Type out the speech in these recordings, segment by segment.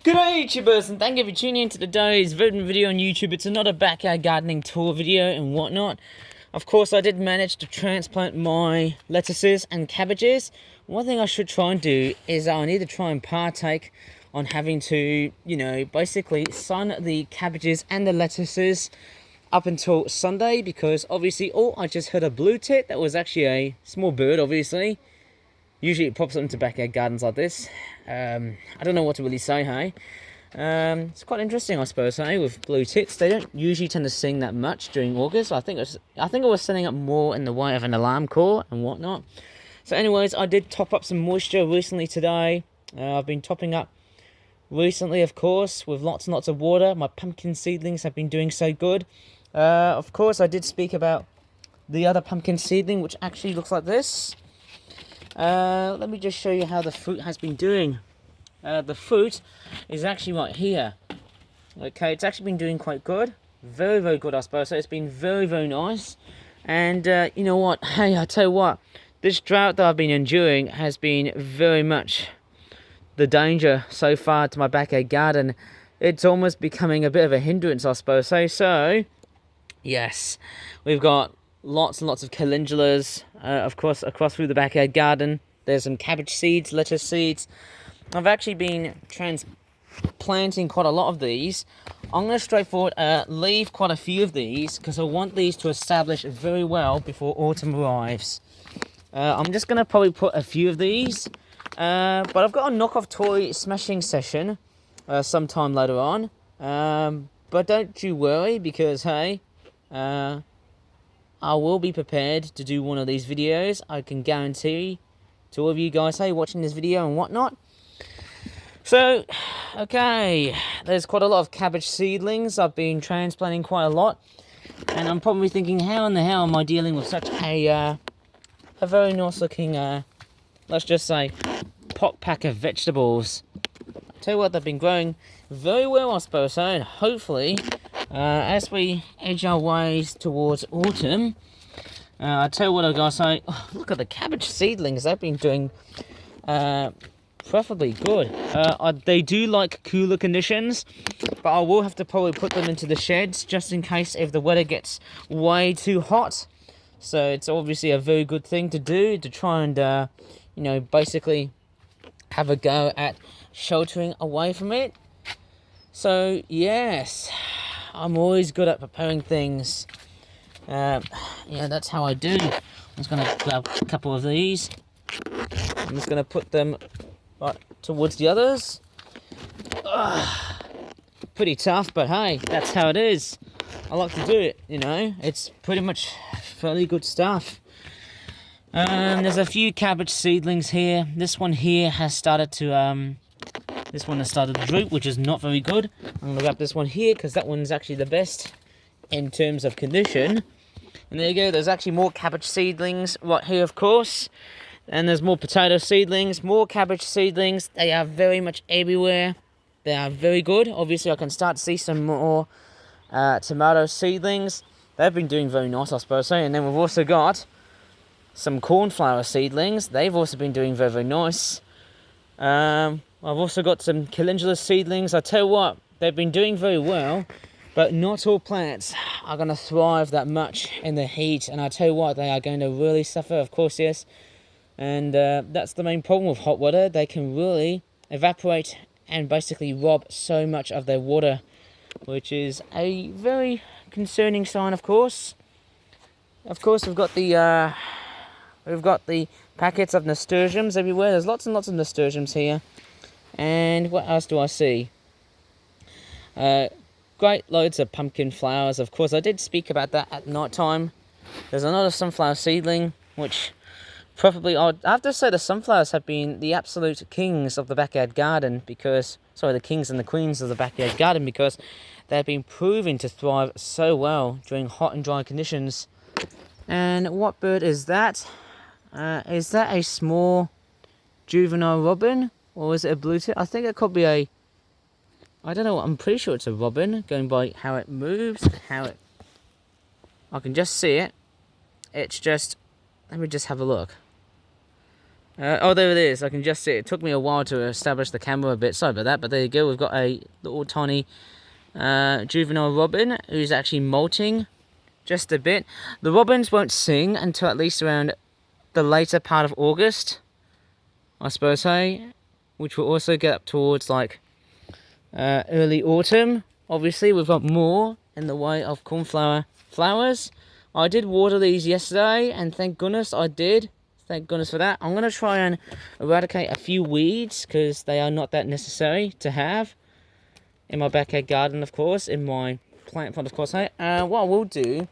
G'day YouTubers, and thank you for tuning in to today's video on YouTube. It's another backyard gardening tour video and whatnot. Of course, I did manage to transplant my lettuces and cabbages. One thing I should try and do is I need to try and partake on having to, basically sun the cabbages and the lettuces up until Sunday, because obviously, I just heard a blue tit. That was actually a small bird, obviously. Usually it pops up into backyard gardens like this. I don't know what to really say, hey? It's quite interesting, I suppose, hey, with blue tits. They don't usually tend to sing that much during August. I think it was setting up more in the way of an alarm call and whatnot. So anyways, I did top up some moisture recently today. I've been topping up recently, of course, with lots and lots of water. My pumpkin seedlings have been doing so good. Of course, I did speak about the other pumpkin seedling, which actually looks like this. Let me just show you how the fruit has been doing. The fruit is actually right here. Okay, it's actually been doing quite good. Very, very good, I suppose. So it's been very, very nice. And you know what? Hey, I tell you what. This drought that I've been enduring has been very much the danger so far to my backyard garden. It's almost becoming a bit of a hindrance, I suppose. So yes, we've got lots and lots of calendulas, of course, across through the backyard garden. There's some cabbage seeds, lettuce seeds. I've actually been transplanting quite a lot of these. I'm going to straightforward leave quite a few of these because I want these to establish very well before autumn arrives. I'm just going to probably put a few of these, but I've got a knockoff toy smashing session sometime later on. But don't you worry, because hey, I will be prepared to do one of these videos. I can guarantee to all of you guys, hey, watching this video and whatnot. So, okay, there's quite a lot of cabbage seedlings. I've been transplanting quite a lot, and I'm probably thinking, how in the hell am I dealing with such a very nice looking, let's just say, pot pack of vegetables. I'll tell you what, they've been growing very well, I suppose, so, and hopefully, as we edge our ways towards autumn, I tell you what I gotta say. Oh, look at the cabbage seedlings; they've been doing preferably good. They do like cooler conditions, but I will have to probably put them into the sheds just in case if the weather gets way too hot. So it's obviously a very good thing to do, to try and basically have a go at sheltering away from it. So yes, I'm always good at preparing things. Yeah, that's how I do. I'm just going to grab a couple of these. I'm just going to put them right towards the others. Pretty tough, but hey, that's how it is. I like to do it, It's pretty much fairly good stuff. There's a few cabbage seedlings here. This one here has started to droop, which is not very good. I'm going to grab this one here because that one's actually the best in terms of condition. And there you go, there's actually more cabbage seedlings right here, of course. And there's more potato seedlings, more cabbage seedlings. They are very much everywhere. They are very good. Obviously, I can start to see some more tomato seedlings. They've been doing very nice, I suppose. And then we've also got some cornflower seedlings. They've also been doing very, very nice. I've also got some calendula seedlings. I tell you what, they've been doing very well. But not all plants are going to thrive that much in the heat. And I tell you what, they are going to really suffer, of course, yes. And that's the main problem with hot weather. They can really evaporate and basically rob so much of their water, which is a very concerning sign, of course. Of course, we've got the packets of nasturtiums everywhere. There's lots and lots of nasturtiums here. And what else do I see? Great loads of pumpkin flowers. Of course, I did speak about that at night time. There's another sunflower seedling, which probably, I have to say, the sunflowers have been the absolute kings of the backyard garden the kings and the queens of the backyard garden, because they've been proven to thrive so well during hot and dry conditions. And what bird is that? Is that a small juvenile robin, or is it a blue tit? I think it could be I don't know, I'm pretty sure it's a robin, going by how it moves, I can just see it. It's just, let me just have a look. Oh, there it is. I can just see it. It took me a while to establish the camera a bit. Sorry about that, but there you go. We've got a little tiny juvenile robin who's actually molting just a bit. The robins won't sing until at least around the later part of August, I suppose, hey? Which will also get up towards like early autumn. Obviously, we've got more in the way of cornflower flowers. I did water these yesterday, and thank goodness I did. Thank goodness for that. I'm going to try and eradicate a few weeds, because they are not that necessary to have in my backyard garden, of course, in my plant pot, of course. What I will do,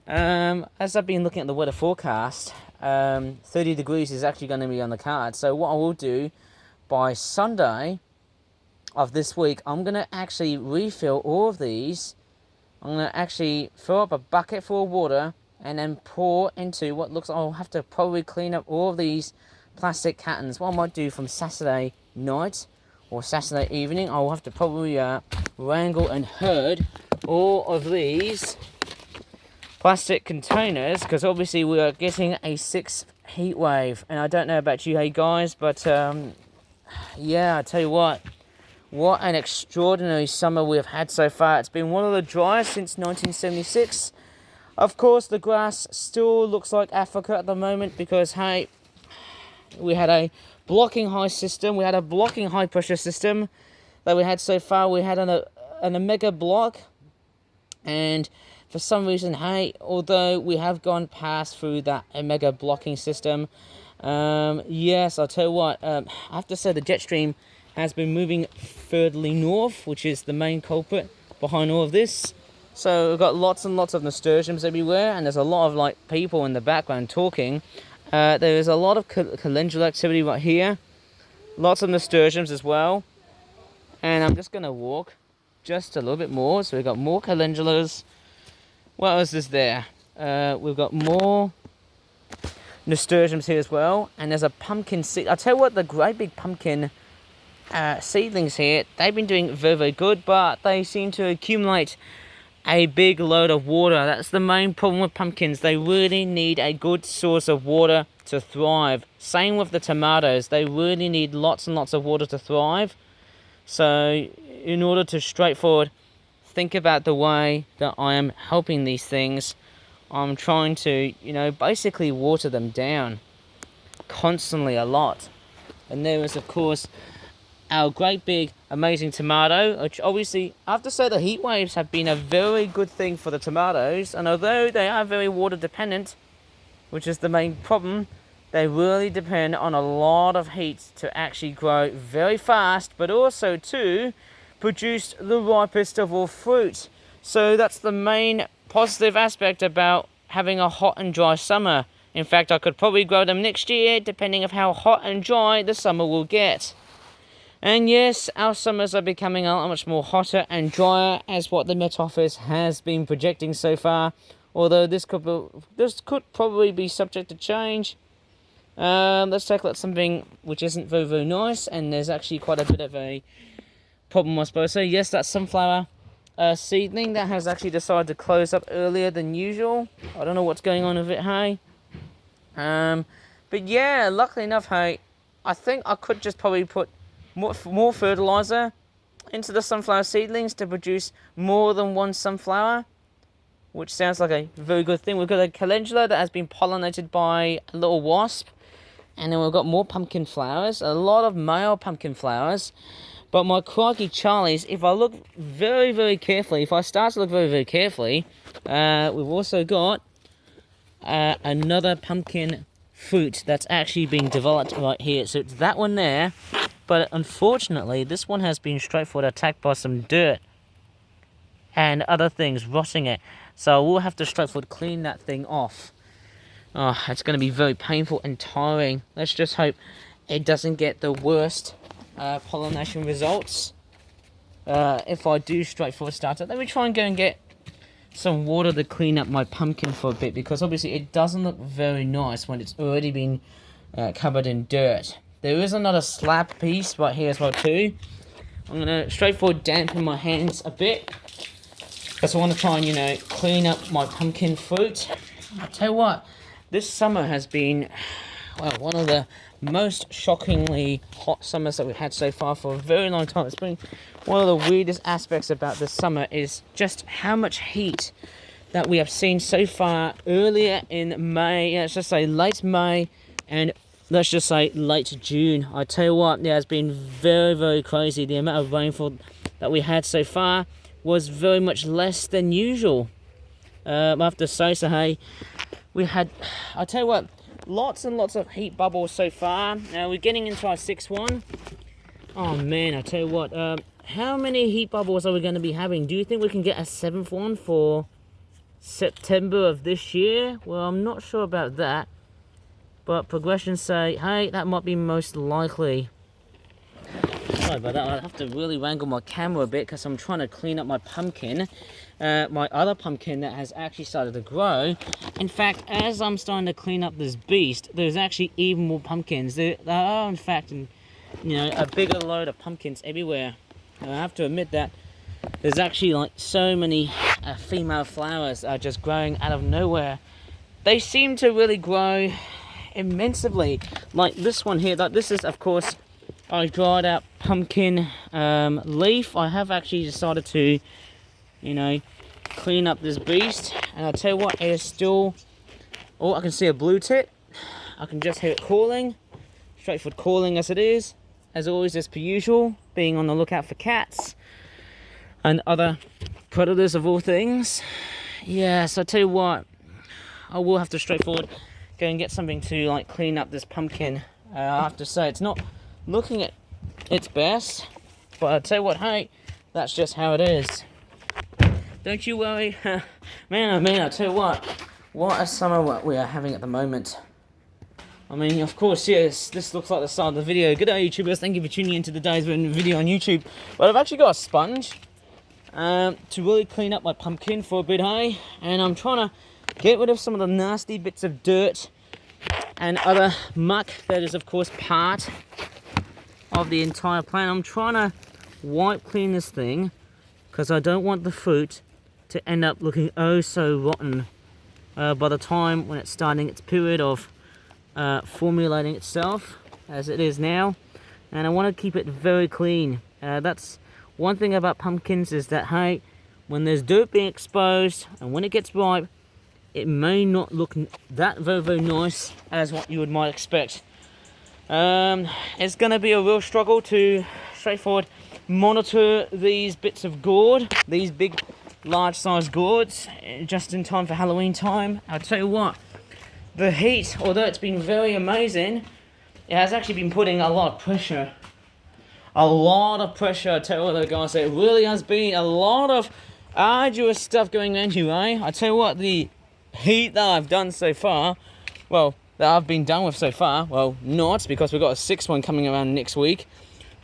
as I've been looking at the weather forecast, 30 degrees is actually going to be on the card. So what I will do, by Sunday of this week, I'm going to actually refill all of these. I'm going to actually fill up a bucket full of water and then pour into what looks like I'll have to probably clean up all of these plastic cartons. What I might do from Saturday night or Saturday evening, I'll have to probably wrangle and herd all of these plastic containers, because obviously we are getting a 6th heat wave. And I don't know about you, hey guys, but yeah, I tell you what an extraordinary summer we've had so far. It's been one of the driest since 1976. Of course, the grass still looks like Africa at the moment, because, hey, we had a blocking high system. We had a blocking high pressure system that we had so far. We had an omega block, and for some reason, hey, although we have gone past through that omega blocking system, yes, I'll tell you what, I have to say the jet stream has been moving furtherly north, which is the main culprit behind all of this. So we've got lots and lots of nasturtiums everywhere, and there's a lot of like people in the background talking. There is a lot of calendula activity right here. Lots of nasturtiums as well. And I'm just going to walk just a little bit more. So we've got more calendulas. What else is there? We've got more nasturtiums here as well. And there's a pumpkin seed. I'll tell you what, the great big pumpkin seedlings here, they've been doing very, very good, but they seem to accumulate a big load of water. That's the main problem with pumpkins. They really need a good source of water to thrive. Same with the tomatoes. They really need lots and lots of water to thrive. So in order to straightforward think about the way that I am helping these things, I'm trying to, basically water them down constantly a lot. And there is, of course, our great big amazing tomato, which obviously I have to say the heat waves have been a very good thing for the tomatoes, and although they are very water dependent, which is the main problem, they really depend on a lot of heat to actually grow very fast, but also to produce the ripest of all fruit. So that's the main positive aspect about having a hot and dry summer. In fact, I could probably grow them next year depending on how hot and dry the summer will get. And yes, our summers are becoming a lot much more hotter and drier, as what the Met Office has been projecting so far. Although this could probably be subject to change. Let's take a look at something which isn't very, very nice, and there's actually quite a bit of a problem, I suppose. So yes, that sunflower seedling that has actually decided to close up earlier than usual. I don't know what's going on with it, hey. But yeah, luckily enough, hey, I think I could just probably put more fertilizer into the sunflower seedlings to produce more than one sunflower, which sounds like a very good thing. We've got a calendula that has been pollinated by a little wasp, and then we've got more pumpkin flowers, a lot of male pumpkin flowers. But my crikey Charlies, if I look very, very carefully, if I start to look very, very carefully, we've also got another pumpkin fruit that's actually being developed right here. So it's that one there. But unfortunately, this one has been straightforward attacked by some dirt and other things rotting it. So we'll have to straightforward clean that thing off. Oh, it's going to be very painful and tiring. Let's just hope it doesn't get the worst pollination results. If I do straightforward start it, let me try and go and get some water to clean up my pumpkin for a bit, because obviously it doesn't look very nice when it's already been covered in dirt. There is another slab piece right here as well too. I'm going to straightforward dampen my hands a bit, because I want to try and, clean up my pumpkin fruit. I'll tell you what, this summer has been well, one of the most shockingly hot summers that we've had so far for a very long time. It's been one of the weirdest aspects about this summer is just how much heat that we have seen so far earlier in May, let's just say late May, and let's just say late June. I tell you what, yeah, it's been very, very crazy. The amount of rainfall that we had so far was very much less than usual. I have to say, so hey, we had, I tell you what, lots and lots of heat bubbles so far. Now we're getting into our 6th one. Oh man, I tell you what, how many heat bubbles are we going to be having? Do you think we can get a 7th one for September of this year? Well, I'm not sure about that, but progressions say, hey, that might be most likely. Sorry about that, I have to really wrangle my camera a bit because I'm trying to clean up my pumpkin. My other pumpkin that has actually started to grow. In fact, as I'm starting to clean up this beast, there's actually even more pumpkins. There are, in fact, a bigger load of pumpkins everywhere. And I have to admit that there's actually like so many female flowers that are just growing out of nowhere. They seem to really grow immensely. Like this one here, this is of course a dried out pumpkin leaf. I have actually decided to, clean up this beast, and I'll tell you what, it is still, oh, I can see a blue tit. I can just hear it calling, straightforward calling as it is. As always, as per usual, being on the lookout for cats and other predators of all things. Yeah, so I tell you what, I will have to straightforward go and get something to like clean up this pumpkin. I have to say, it's not looking at its best, but I tell you what, hey, that's just how it is. Don't you worry. Man, I tell you what a summer what we are having at the moment. I mean, of course, yes, this looks like the start of the video. Good day, YouTubers. Thank you for tuning into today's video on YouTube. But I've actually got a sponge to really clean up my pumpkin for a bit, hey? And I'm trying to get rid of some of the nasty bits of dirt and other muck that is, of course, part of the entire plant. I'm trying to wipe clean this thing because I don't want the fruit to end up looking oh so rotten by the time when it's starting its period of formulating itself as it is now. And I want to keep it very clean. That's one thing about pumpkins, is that hey, when there's dirt being exposed and when it gets ripe, it may not look that very nice as what you might expect. It's going to be a real struggle to straightforward monitor these bits of gourd, these big large sized gourds, just in time for Halloween time. I'll tell you what, the heat, although it's been very amazing, it has actually been putting a lot of pressure. I tell you what, guys, it really has been a lot of arduous stuff going on here, eh? I tell you what, the heat that I've done so far, well, that I've been done with so far, well, not, because we've got a 6th one coming around next week.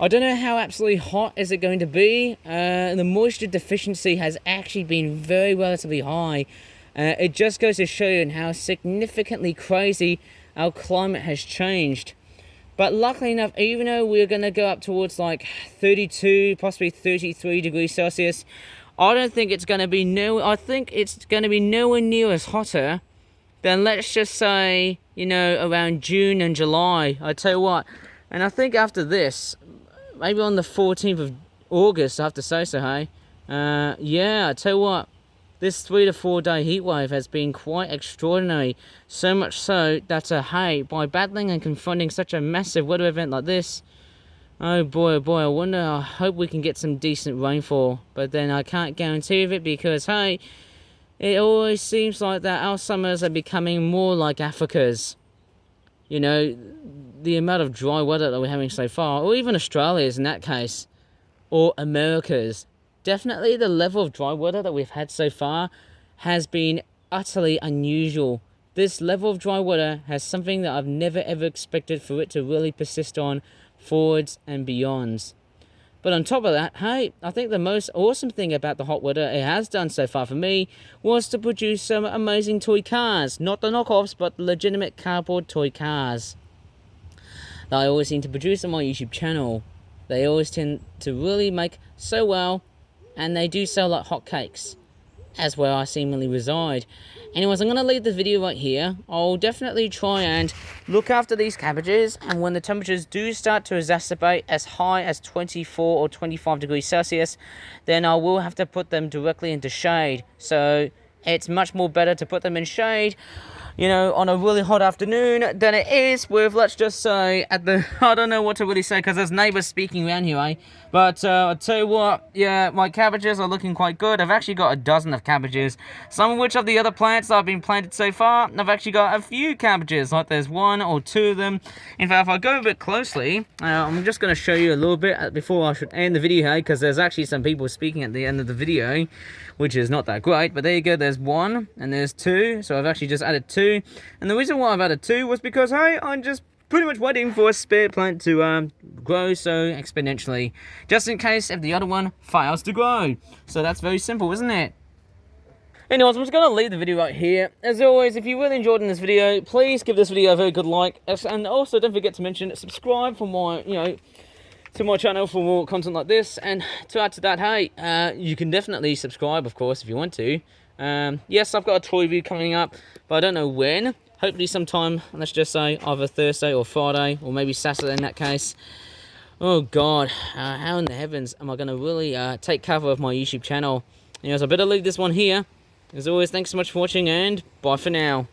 I don't know how absolutely hot is it going to be. The moisture deficiency has actually been very relatively high. It just goes to show you how significantly crazy our climate has changed. But luckily enough, even though we're going to go up towards like 32, possibly 33 degrees Celsius, I don't think it's going to be I think it's going to be nowhere near as hotter than, let's just say, around June and July. I tell you what, and I think after this, maybe on the 14th of August, I have to say so, hey? Yeah, I tell you what, this 3 to 4 day heat wave has been quite extraordinary. So much so that, hey, by battling and confronting such a massive weather event like this, oh boy, I hope we can get some decent rainfall. But then I can't guarantee of it because, hey, it always seems like that our summers are becoming more like Africa's. The amount of dry weather that we're having so far, or even Australia's in that case, or America's. Definitely the level of dry weather that we've had so far has been utterly unusual. This level of dry weather has something that I've never ever expected for it to really persist on forwards and beyonds. But on top of that, hey, I think the most awesome thing about the hot weather it has done so far for me was to produce some amazing toy cars. Not the knockoffs, but the legitimate cardboard toy cars that I always seem to produce on my YouTube channel. They always tend to really make so well, and they do sell like hotcakes. as where I seemingly reside. Anyways, I'm going to leave the video right here. I'll definitely try and look after these cabbages, and when the temperatures do start to exacerbate as high as 24 or 25 degrees Celsius, then I will have to put them directly into shade. So it's much more better to put them in shade, you know, on a really hot afternoon than it is with, let's just say, at the, I don't know what to really say because there's neighbours speaking around here, eh? But I'll tell you what, yeah, my cabbages are looking quite good. I've actually got a dozen of cabbages, some of which of the other plants that have been planted so far. I've actually got a few cabbages, like there's one or two of them. In fact, if I go a bit closely, I'm just going to show you a little bit before I should end the video, hey, because there's actually some people speaking at the end of the video, which is not that great. But there you go, there's one and there's two, so I've actually just added two. And the reason why I've added two was because, hey, I'm just pretty much waiting for a spare plant to grow so exponentially, just in case if the other one fails to grow. So that's very simple, isn't it? Anyways, I'm just going to leave the video right here. As always, if you really enjoyed in this video, please give this video a very good like, and also don't forget to mention subscribe for more, you know, to my channel for more content like this. And to add to that, hey, you can definitely subscribe, of course, if you want to. Yes, I've got a toy review coming up, but I don't know when. Hopefully sometime, let's just say, either Thursday or Friday, or maybe Saturday in that case. Oh God, how in the heavens am I going to really take cover of my YouTube channel? Anyways, I better leave this one here. As always, thanks so much for watching, and bye for now.